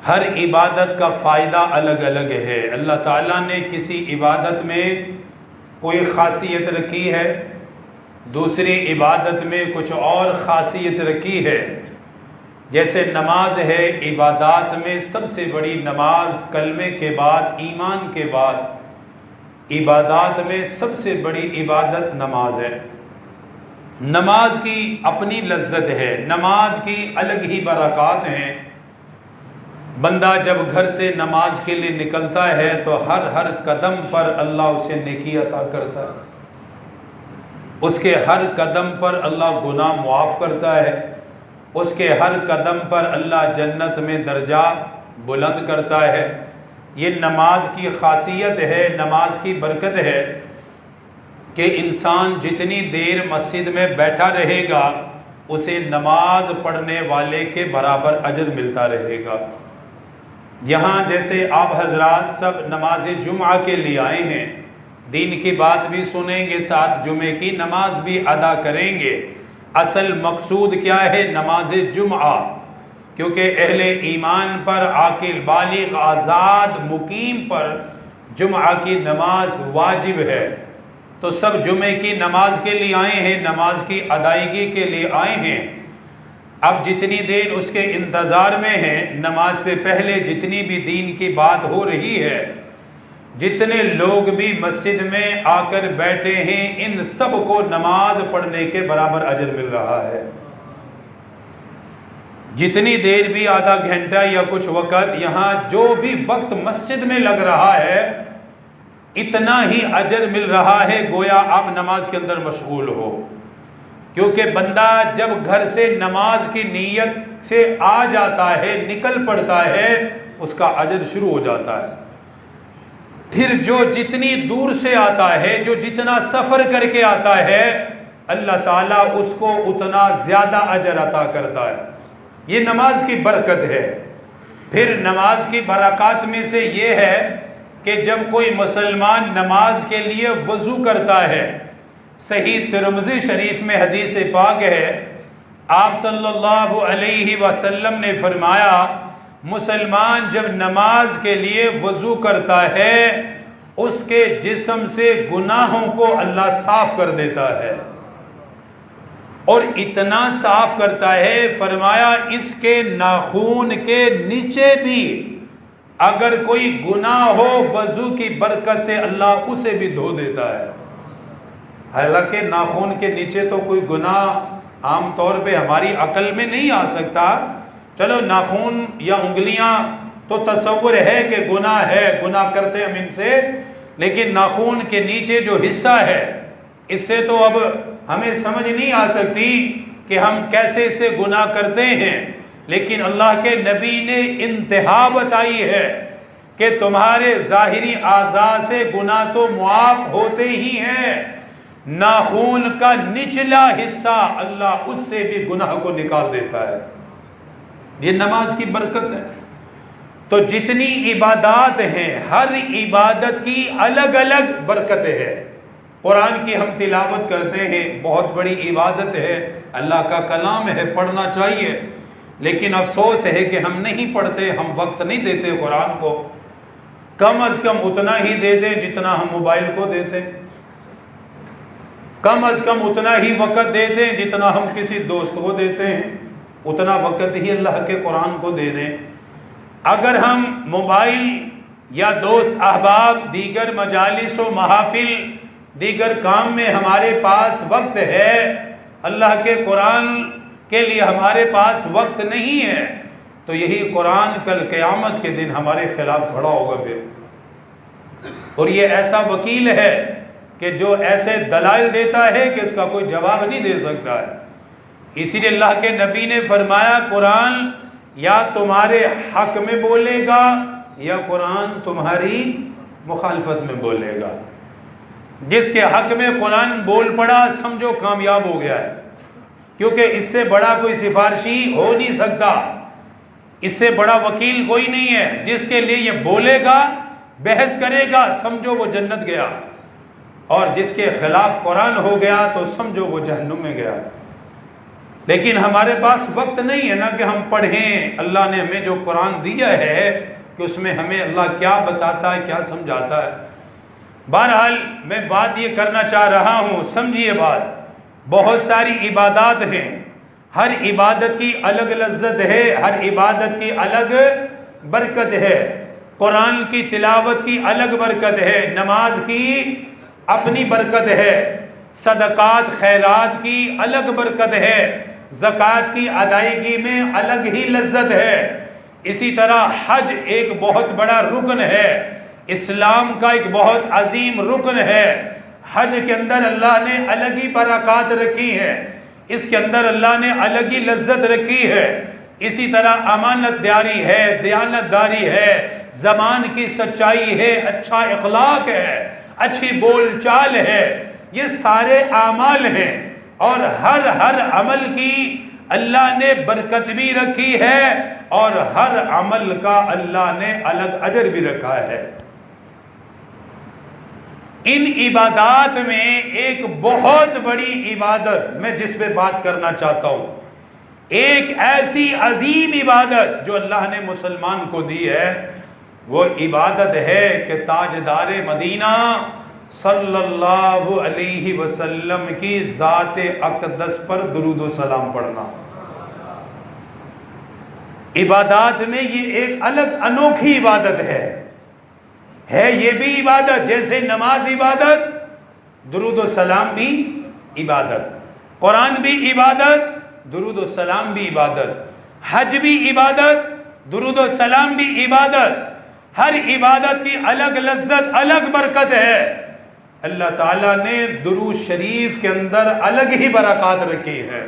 ہر عبادت کا فائدہ الگ الگ ہے۔ اللہ تعالیٰ نے کسی عبادت میں کوئی خاصیت رکھی ہے، دوسری عبادت میں کچھ اور خاصیت رکھی ہے۔ جیسے نماز ہے، عبادات میں سب سے بڑی نماز، کلمے کے بعد، ایمان کے بعد عبادات میں سب سے بڑی عبادت نماز ہے۔ نماز کی اپنی لذت ہے، نماز کی الگ ہی برکات ہیں۔ بندہ جب گھر سے نماز کے لیے نکلتا ہے تو ہر قدم پر اللہ اسے نیکی عطا کرتا ہے، اس کے ہر قدم پر اللہ گناہ معاف کرتا ہے، اس کے ہر قدم پر اللہ جنت میں درجہ بلند کرتا ہے۔ یہ نماز کی خاصیت ہے، نماز کی برکت ہے کہ انسان جتنی دیر مسجد میں بیٹھا رہے گا اسے نماز پڑھنے والے کے برابر اجر ملتا رہے گا۔ یہاں جیسے آپ حضرات سب نماز جمعہ کے لیے آئے ہیں، دین کی بات بھی سنیں گے، ساتھ جمعے کی نماز بھی ادا کریں گے۔ اصل مقصود کیا ہے؟ نماز جمعہ، کیونکہ اہل ایمان پر، عاقل بالغ آزاد مقیم پر جمعہ کی نماز واجب ہے۔ تو سب جمعے کی نماز کے لیے آئے ہیں، نماز کی ادائیگی کے لیے آئے ہیں۔ اب جتنی دیر اس کے انتظار میں ہیں، نماز سے پہلے جتنی بھی دین کی بات ہو رہی ہے، جتنے لوگ بھی مسجد میں آ کر بیٹھے ہیں، ان سب کو نماز پڑھنے کے برابر اجر مل رہا ہے۔ جتنی دیر بھی، آدھا گھنٹہ یا کچھ وقت، یہاں جو بھی وقت مسجد میں لگ رہا ہے اتنا ہی اجر مل رہا ہے، گویا آپ نماز کے اندر مشغول ہو۔ کیونکہ بندہ جب گھر سے نماز کی نیت سے آ جاتا ہے، نکل پڑتا ہے، اس کا اجر شروع ہو جاتا ہے۔ پھر جو جتنی دور سے آتا ہے، جو جتنا سفر کر کے آتا ہے، اللہ تعالیٰ اس کو اتنا زیادہ اجر عطا کرتا ہے۔ یہ نماز کی برکت ہے۔ پھر نماز کی برکات میں سے یہ ہے کہ جب کوئی مسلمان نماز کے لیے وضو کرتا ہے، صحیح ترمذی شریف میں حدیث پاک ہے، آپ صلی اللہ علیہ وسلم نے فرمایا، مسلمان جب نماز کے لیے وضو کرتا ہے اس کے جسم سے گناہوں کو اللہ صاف کر دیتا ہے، اور اتنا صاف کرتا ہے، فرمایا اس کے ناخون کے نیچے بھی اگر کوئی گناہ ہو، وضو کی برکت سے اللہ اسے بھی دھو دیتا ہے۔ حالانکہ ناخون کے نیچے تو کوئی گناہ عام طور پہ ہماری عقل میں نہیں آ سکتا، چلو ناخون یا انگلیاں تو تصور ہے کہ گناہ ہے، گناہ کرتے ہم ان سے، لیکن ناخون کے نیچے جو حصہ ہے اس سے تو اب ہمیں سمجھ نہیں آ سکتی کہ ہم کیسے سے گناہ کرتے ہیں، لیکن اللہ کے نبی نے انتہا بتائی ہے کہ تمہارے ظاہری اعضاء سے گناہ تو معاف ہوتے ہی ہیں، ناخون کا نچلا حصہ اللہ اس سے بھی گناہ کو نکال دیتا ہے۔ یہ نماز کی برکت ہے۔ تو جتنی عبادات ہیں، ہر عبادت کی الگ الگ برکت ہے۔ قرآن کی ہم تلاوت کرتے ہیں، بہت بڑی عبادت ہے، اللہ کا کلام ہے، پڑھنا چاہیے، لیکن افسوس ہے کہ ہم نہیں پڑھتے، ہم وقت نہیں دیتے قرآن کو۔ کم از کم اتنا ہی دے دیں جتنا ہم موبائل کو دیتے، کم از کم اتنا ہی وقت دے دیں جتنا ہم کسی دوست کو دیتے ہیں، اتنا وقت ہی اللہ کے قرآن کو دے دیں۔ اگر ہم موبائل یا دوست احباب، دیگر مجالس و محافل، دیگر کام میں ہمارے پاس وقت ہے، اللہ کے قرآن کے لیے ہمارے پاس وقت نہیں ہے، تو یہی قرآن کل قیامت کے دن ہمارے خلاف کھڑا ہوگا پھر۔ اور یہ ایسا وکیل ہے کہ جو ایسے دلائل دیتا ہے کہ اس کا کوئی جواب نہیں دے سکتا ہے۔ اسی لیے اللہ کے نبی نے فرمایا، قرآن یا تمہارے حق میں بولے گا یا قرآن تمہاری مخالفت میں بولے گا۔ جس کے حق میں قرآن بول پڑا سمجھو کامیاب ہو گیا ہے، کیونکہ اس سے بڑا کوئی سفارشی ہو نہیں سکتا، اس سے بڑا وکیل کوئی نہیں ہے۔ جس کے لیے یہ بولے گا، بحث کرے گا، سمجھو وہ جنت گیا، اور جس کے خلاف قرآن ہو گیا تو سمجھو وہ جہنم میں گیا۔ لیکن ہمارے پاس وقت نہیں ہے نا کہ ہم پڑھیں. اللہ نے ہمیں جو قرآن دیا ہے کہ اس میں ہمیں اللہ کیا بتاتا ہے، کیا سمجھاتا ہے. بہرحال میں بات یہ کرنا چاہ رہا ہوں، سمجھیے بات. بہت ساری عبادات ہیں، ہر عبادت کی الگ لذت ہے، ہر عبادت کی الگ برکت ہے. قرآن کی تلاوت کی الگ برکت ہے، نماز کی اپنی برکت ہے، صدقات خیرات کی الگ برکت ہے، زکوٰۃ کی ادائیگی میں الگ ہی لذت ہے. اسی طرح حج ایک بہت بڑا رکن ہے، اسلام کا ایک بہت عظیم رکن ہے. حج کے اندر اللہ نے الگ ہی برکات رکھی ہیں، اس کے اندر اللہ نے الگ ہی لذت رکھی ہے. اسی طرح امانت داری ہے، دیانت داری ہے، زبان کی سچائی ہے، اچھا اخلاق ہے، اچھی بول چال ہے. یہ سارے اعمال ہیں اور ہر عمل کی اللہ نے برکت بھی رکھی ہے اور ہر عمل کا اللہ نے الگ اجر بھی رکھا ہے. ان عبادات میں ایک بہت بڑی عبادت میں جس پہ بات کرنا چاہتا ہوں، ایک ایسی عظیم عبادت جو اللہ نے مسلمان کو دی ہے، وہ عبادت ہے کہ تاجدار مدینہ صلی اللہ علیہ وسلم کی ذات اقدس پر درود و سلام پڑھنا. عبادات میں یہ ایک الگ انوکھی عبادت ہے یہ بھی عبادت. جیسے نماز عبادت، درود و سلام بھی عبادت، قرآن بھی عبادت، درود و سلام بھی عبادت، حج بھی عبادت، درود و سلام بھی عبادت. ہر عبادت کی الگ لذت، الگ برکت ہے. اللہ تعالیٰ نے درود شریف کے اندر الگ ہی برکات رکھی ہے.